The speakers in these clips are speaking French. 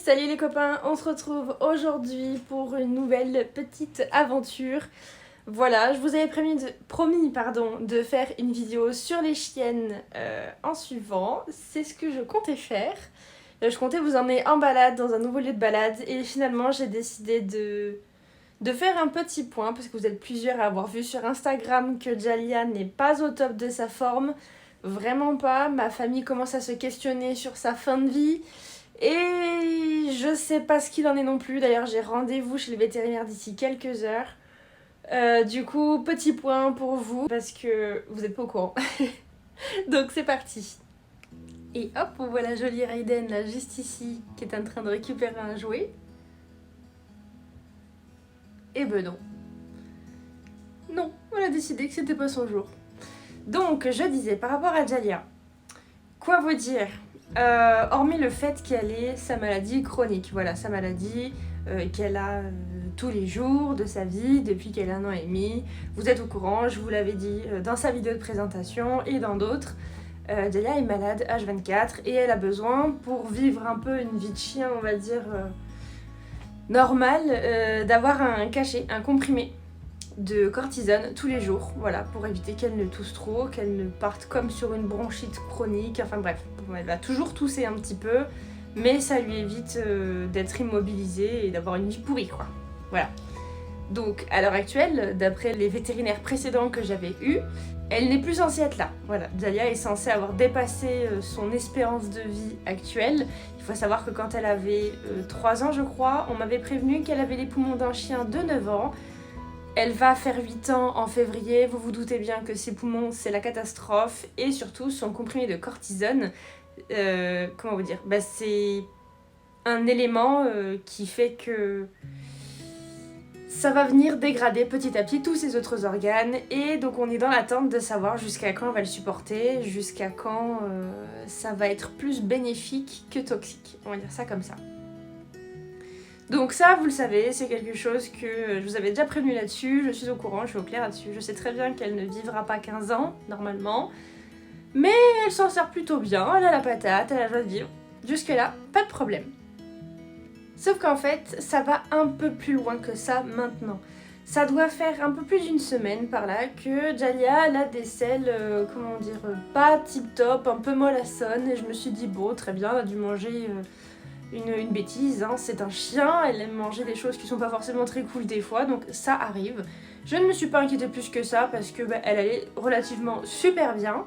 Salut les copains, on se retrouve aujourd'hui pour une nouvelle petite aventure. Voilà, je vous avais promis de faire une vidéo sur les chiennes en suivant. C'est ce que je comptais faire. Je comptais vous emmener en balade dans un nouveau lieu de balade et finalement j'ai décidé de faire un petit point parce que vous êtes plusieurs à avoir vu sur Instagram que Jalia n'est pas au top de sa forme. Vraiment pas, ma famille commence à se questionner sur sa fin de vie. Et je sais pas ce qu'il en est non plus. D'ailleurs, j'ai rendez-vous chez le vétérinaire d'ici quelques heures. Du coup, petit point pour vous parce que vous êtes pas au courant. Donc c'est parti. Et hop, on voit la jolie Raiden là juste ici qui est en train de récupérer un jouet. Et ben non. Non, on a décidé que c'était pas son jour. Donc je disais par rapport à Jalia, quoi vous dire? Hormis le fait qu'elle ait sa maladie chronique, voilà, sa maladie qu'elle a tous les jours de sa vie depuis qu'elle a 1 an et demi. Vous êtes au courant, je vous l'avais dit dans sa vidéo de présentation et dans d'autres. Jalia est malade H24 et elle a besoin, pour vivre un peu une vie de chien, on va dire, normale, d'avoir un cachet, un comprimé de cortisone tous les jours, voilà, pour éviter qu'elle ne tousse trop, qu'elle ne parte comme sur une bronchite chronique, enfin bref, elle va toujours tousser un petit peu, mais ça lui évite d'être immobilisée et d'avoir une vie pourrie, quoi. Voilà. Donc, à l'heure actuelle, d'après les vétérinaires précédents que j'avais eus, elle n'est plus censée être là. Voilà, Jalia est censée avoir dépassé son espérance de vie actuelle. Il faut savoir que quand elle avait 3 ans, je crois, on m'avait prévenu qu'elle avait les poumons d'un chien de 9 ans. Elle va faire 8 ans en février, vous vous doutez bien que ses poumons c'est la catastrophe et surtout son comprimé de cortisone, comment vous dire, c'est un élément qui fait que ça va venir dégrader petit à petit tous ses autres organes et donc on est dans l'attente de savoir jusqu'à quand on va le supporter, jusqu'à quand ça va être plus bénéfique que toxique, on va dire ça comme ça. Donc ça, vous le savez, c'est quelque chose que je vous avais déjà prévenu là-dessus, je suis au courant, je suis au clair là-dessus. Je sais très bien qu'elle ne vivra pas 15 ans, normalement, mais elle s'en sort plutôt bien, elle a la patate, elle a la joie de vivre. Jusque-là, pas de problème. Sauf qu'en fait, ça va un peu plus loin que ça maintenant. Ça doit faire un peu plus d'1 semaine par là que Jalia elle a des selles, comment dire, pas tip-top, un peu mollassonne, et je me suis dit, bon, très bien, elle a dû manger... Une bêtise, hein, c'est un chien, elle aime manger des choses qui sont pas forcément très cool des fois, donc ça arrive. Je ne me suis pas inquiétée plus que ça parce que elle allait relativement super bien.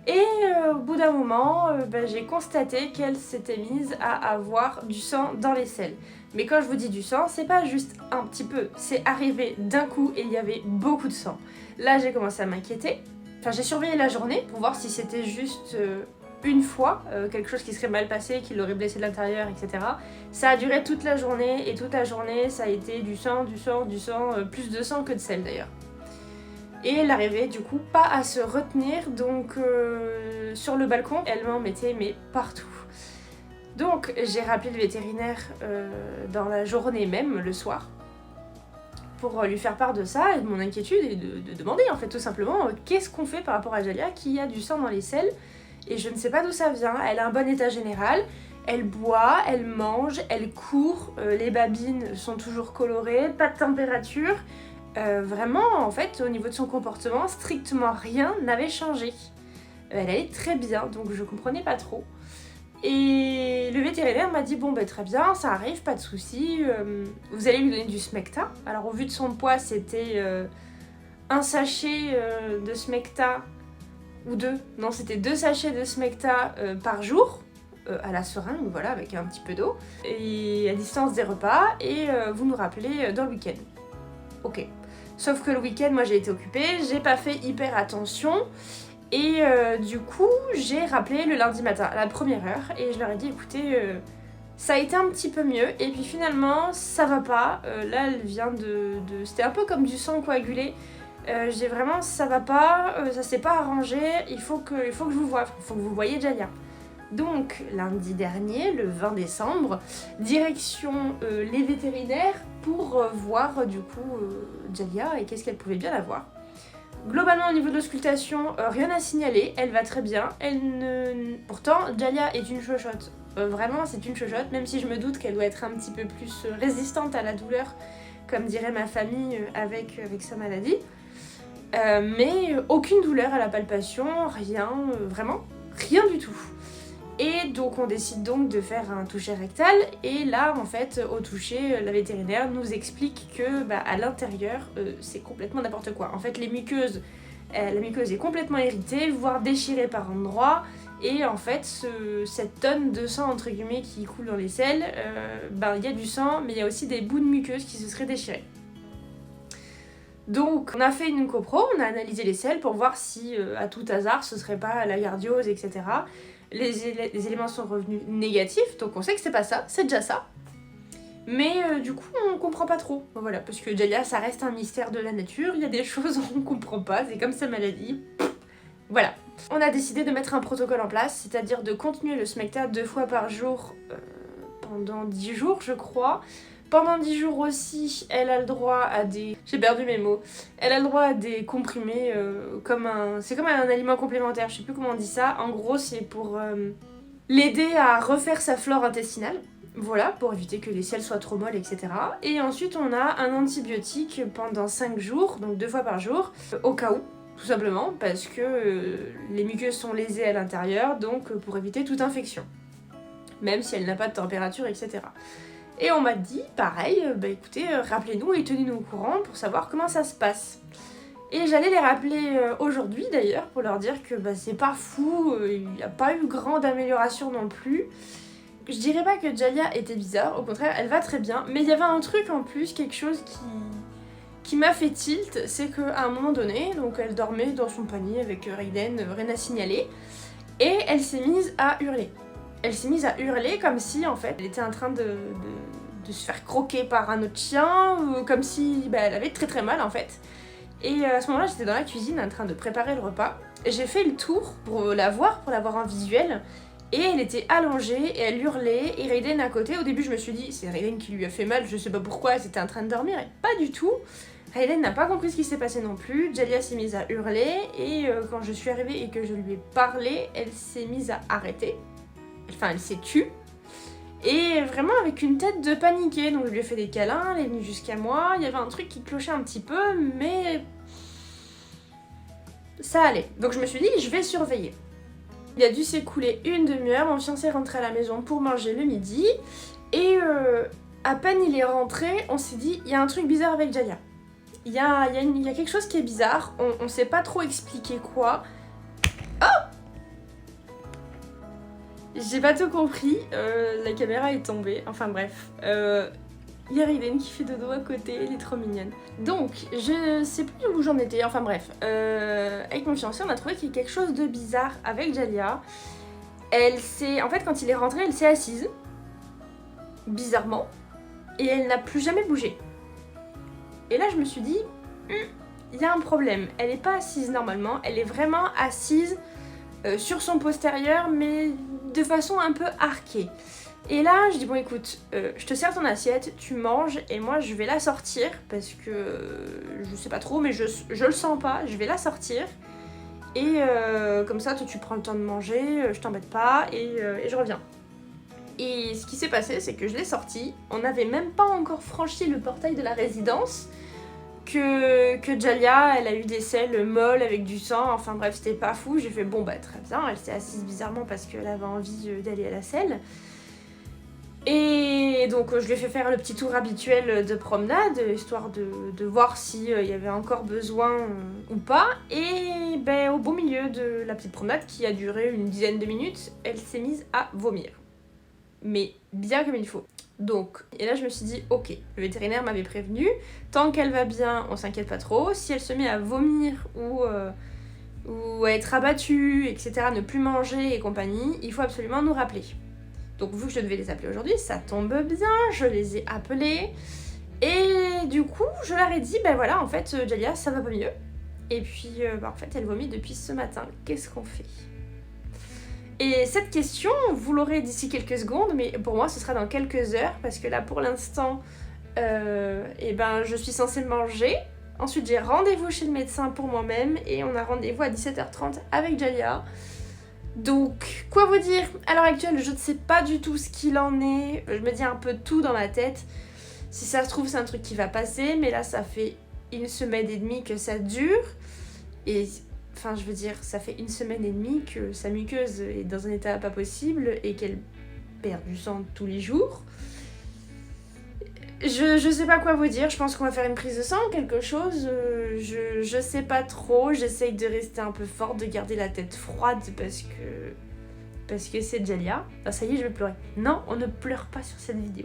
Et au bout d'un moment, j'ai constaté qu'elle s'était mise à avoir du sang dans les selles. Mais quand je vous dis du sang, c'est pas juste un petit peu, c'est arrivé d'un coup et il y avait beaucoup de sang. Là j'ai commencé à m'inquiéter, enfin j'ai surveillé la journée pour voir si c'était juste... une fois, quelque chose qui serait mal passé, qui l'aurait blessé de l'intérieur, etc. Ça a duré toute la journée, et toute la journée, ça a été du sang, plus de sang que de sel d'ailleurs. Et elle n'arrivait du coup pas à se retenir, donc sur le balcon, elle m'en mettait mais partout. Donc j'ai rappelé le vétérinaire dans la journée même, le soir, pour lui faire part de ça et de mon inquiétude, et de demander en fait tout simplement qu'est-ce qu'on fait par rapport à Jalia qui a du sang dans les selles. Et je ne sais pas d'où ça vient, elle a un bon état général, elle boit, elle mange, elle court, les babines sont toujours colorées, pas de température. Vraiment, en fait, au niveau de son comportement, strictement rien n'avait changé. Elle allait très bien, donc je comprenais pas trop. Et le vétérinaire m'a dit, bon très bien, ça arrive, pas de soucis, vous allez lui donner du Smecta. Alors au vu de son poids, c'était un sachet de Smecta, ou 2, non c'était 2 sachets de Smecta par jour, à la seringue, voilà, avec un petit peu d'eau, et à distance des repas, et vous nous rappelez dans le week-end. Ok. Sauf que le week-end, moi j'ai été occupée, j'ai pas fait hyper attention, et du coup j'ai rappelé le lundi matin, à la première heure, et je leur ai dit, écoutez, ça a été un petit peu mieux, et puis finalement ça va pas, là elle vient de... C'était un peu comme du sang coagulé. J'ai vraiment, ça va pas, ça s'est pas arrangé, il faut que je vous voie, il faut que vous voyez Jalia. Donc lundi dernier, le 20 décembre, direction les vétérinaires pour voir du coup Jalia et qu'est-ce qu'elle pouvait bien avoir. Globalement au niveau de l'auscultation, rien à signaler, elle va très bien, pourtant Jalia est une chochotte Vraiment, c'est une chochotte, même si je me doute qu'elle doit être un petit peu plus résistante à la douleur, comme dirait ma famille avec sa maladie. Mais aucune douleur à la palpation, rien, vraiment, rien du tout. Et donc on décide donc de faire un toucher rectal, et là en fait au toucher la vétérinaire nous explique que à l'intérieur c'est complètement n'importe quoi. En fait la muqueuse est complètement irritée, voire déchirée par endroits, et en fait cette tonne de sang entre guillemets qui coule dans les selles, il y a du sang mais il y a aussi des bouts de muqueuse qui se seraient déchirés. Donc on a fait une copro, on a analysé les selles pour voir si à tout hasard ce serait pas la gardiose, etc. Les éléments sont revenus négatifs, donc on sait que c'est pas ça, c'est déjà ça. Mais du coup on comprend pas trop, voilà, parce que Jalia ça reste un mystère de la nature, il y a des choses on comprend pas, c'est comme sa maladie. Voilà. On a décidé de mettre un protocole en place, c'est-à-dire de continuer le smecta 2 fois par jour pendant 10 jours je crois. Pendant 10 jours aussi, elle a le droit à des... J'ai perdu mes mots. Elle a le droit à des comprimés c'est comme un aliment complémentaire, je sais plus comment on dit ça. En gros, c'est pour l'aider à refaire sa flore intestinale. Voilà, pour éviter que les selles soient trop molles, etc. Et ensuite, on a un antibiotique pendant 5 jours, donc 2 fois par jour, au cas où, tout simplement, parce que les muqueuses sont lésées à l'intérieur, donc pour éviter toute infection. Même si elle n'a pas de température, etc. Et on m'a dit, pareil, écoutez, rappelez-nous et tenez-nous au courant pour savoir comment ça se passe. Et j'allais les rappeler aujourd'hui d'ailleurs pour leur dire que c'est pas fou, il n'y a pas eu grande amélioration non plus. Je dirais pas que Jalia était bizarre, au contraire, elle va très bien, mais il y avait un truc en plus, quelque chose qui m'a fait tilt, c'est qu'à un moment donné, donc elle dormait dans son panier avec Raiden, rien à signaler, et elle s'est mise à hurler. Elle s'est mise à hurler comme si en fait elle était en train de se faire croquer par un autre chien, ou comme si elle avait très très mal en fait. Et à ce moment-là j'étais dans la cuisine en train de préparer le repas. J'ai fait le tour pour la voir en visuel, et elle était allongée et elle hurlait, et Raiden à côté. Au début je me suis dit c'est Raiden qui lui a fait mal, je sais pas pourquoi, elle était en train de dormir, et pas du tout. Raiden n'a pas compris ce qui s'est passé non plus, Jalia s'est mise à hurler, et quand je suis arrivée et que je lui ai parlé, elle s'est mise à arrêter. Enfin, elle s'est tue. Et vraiment avec une tête de paniquée. Donc je lui ai fait des câlins, elle est venue jusqu'à moi. Il y avait un truc qui clochait un petit peu, mais ça allait. Donc je me suis dit, je vais surveiller. Il a dû s'écouler une demi-heure. Mon fiancé est rentré à la maison pour manger le midi. Et à peine il est rentré, on s'est dit, il y a un truc bizarre avec Jalia. Il y a quelque chose qui est bizarre. On sait pas trop expliquer quoi. J'ai pas tout compris, la caméra est tombée, enfin bref. Il y a Raiden qui fait dodo à côté, elle est trop mignonne. Donc, je sais plus où j'en étais, enfin bref. Avec mon fiancé, on a trouvé qu'il y a quelque chose de bizarre avec Jalia. En fait, quand il est rentré, elle s'est assise, bizarrement, et elle n'a plus jamais bougé. Et là, je me suis dit, il y a un problème. Elle est pas assise normalement, elle est vraiment assise sur son postérieur, mais de façon un peu arquée. Et là, je dis bon écoute, je te sers ton assiette, tu manges, et moi je vais la sortir, parce que je sais pas trop, mais je le sens pas, je vais la sortir. Et comme ça, toi tu prends le temps de manger, je t'embête pas, et je reviens. Et ce qui s'est passé, c'est que je l'ai sortie, on n'avait même pas encore franchi le portail de la résidence, que Jalia, elle a eu des selles molles avec du sang, enfin bref, c'était pas fou. J'ai fait bon très bien, elle s'est assise bizarrement parce qu'elle avait envie d'aller à la selle. Et donc je lui ai fait faire le petit tour habituel de promenade, histoire de voir s'il y avait encore besoin ou pas. Et au beau milieu de la petite promenade, qui a duré une dizaine de minutes, elle s'est mise à vomir. Mais bien comme il faut. Donc, et là je me suis dit, ok, le vétérinaire m'avait prévenu, tant qu'elle va bien, on s'inquiète pas trop. Si elle se met à vomir ou à être abattue, etc., ne plus manger et compagnie, il faut absolument nous rappeler. Donc vu que je devais les appeler aujourd'hui, ça tombe bien, je les ai appelés. Et du coup, je leur ai dit, voilà, en fait, Jalia, ça va pas mieux. Et puis, en fait, elle vomit depuis ce matin. Qu'est-ce qu'on fait ? Et cette question, vous l'aurez d'ici quelques secondes, mais pour moi ce sera dans quelques heures, parce que là pour l'instant, je suis censée manger. Ensuite j'ai rendez-vous chez le médecin pour moi-même, et on a rendez-vous à 17h30 avec Jalia. Donc, quoi vous dire? À l'heure actuelle, je ne sais pas du tout ce qu'il en est. Je me dis un peu tout dans ma tête. Si ça se trouve, c'est un truc qui va passer, mais là, ça fait 1 semaine et demie que ça dure. Et, enfin, je veux dire, ça fait 1 semaine et demie que sa muqueuse est dans un état pas possible et qu'elle perd du sang tous les jours. Je sais pas quoi vous dire, je pense qu'on va faire une prise de sang, quelque chose, je sais pas trop, j'essaye de rester un peu forte, de garder la tête froide parce que c'est Jalia. Ah ça y est, je vais pleurer. Non, on ne pleure pas sur cette vidéo.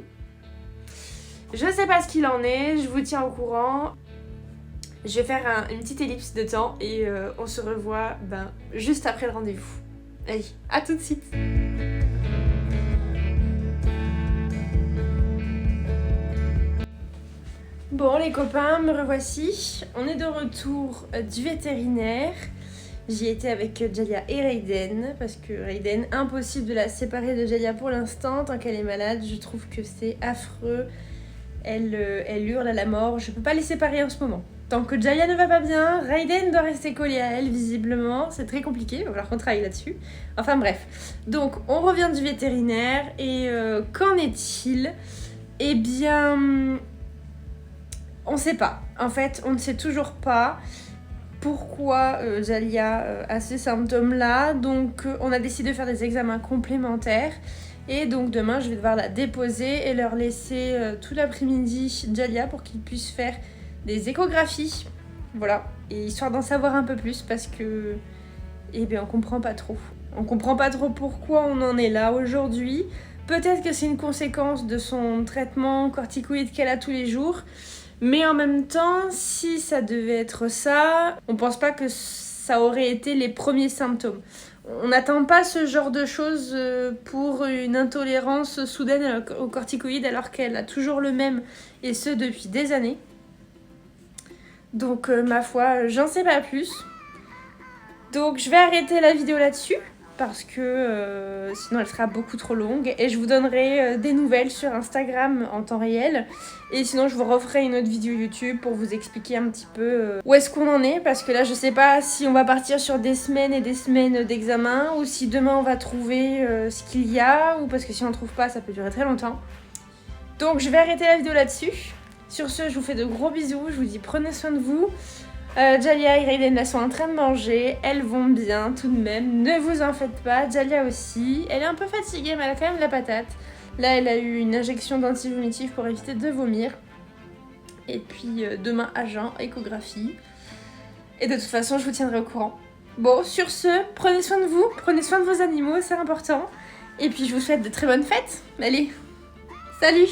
Je sais pas ce qu'il en est, je vous tiens au courant. Je vais faire une petite ellipse de temps et on se revoit juste après le rendez-vous. Allez, à tout de suite. Bon les copains, me revoici. On est de retour du vétérinaire. J'y étais avec Jalia et Raiden parce que Raiden, impossible de la séparer de Jalia pour l'instant tant qu'elle est malade. Je trouve que c'est affreux. Elle hurle à la mort. Je peux pas les séparer en ce moment. Tant que Jalia ne va pas bien, Raiden doit rester collé à elle visiblement. C'est très compliqué, il va falloir qu'on travaille là-dessus. Enfin bref. Donc on revient du vétérinaire et qu'en est-il? Eh bien... on sait pas. En fait, on ne sait toujours pas pourquoi Jalia a ces symptômes-là. Donc, on a décidé de faire des examens complémentaires. Et donc, demain, je vais devoir la déposer et leur laisser tout l'après-midi Jalia pour qu'ils puissent faire des échographies. Voilà. Et histoire d'en savoir un peu plus parce que... eh bien, on comprend pas trop. On comprend pas trop pourquoi on en est là aujourd'hui. Peut-être que c'est une conséquence de son traitement corticoïde qu'elle a tous les jours. Mais en même temps, si ça devait être ça, on pense pas que ça aurait été les premiers symptômes. On n'attend pas ce genre de choses pour une intolérance soudaine aux corticoïdes alors qu'elle a toujours le même et ce depuis des années. Donc ma foi, j'en sais pas plus. Donc je vais arrêter la vidéo là-dessus parce que sinon elle sera beaucoup trop longue et je vous donnerai des nouvelles sur Instagram en temps réel et sinon je vous referai une autre vidéo YouTube pour vous expliquer un petit peu où est-ce qu'on en est parce que là je sais pas si on va partir sur des semaines et des semaines d'examen ou si demain on va trouver ce qu'il y a ou parce que si on trouve pas ça peut durer très longtemps. Donc je vais arrêter la vidéo là-dessus. Sur ce, je vous fais de gros bisous, je vous dis prenez soin de vous. Jalia et Raiden là sont en train de manger, elles vont bien tout de même, ne vous en faites pas, Jalia aussi, elle est un peu fatiguée mais elle a quand même de la patate. Là elle a eu une injection d'antivomitif pour éviter de vomir. Et puis demain à jeun, échographie. Et de toute façon je vous tiendrai au courant. Bon sur ce, prenez soin de vous, prenez soin de vos animaux, c'est important. Et puis je vous souhaite de très bonnes fêtes. Allez, salut!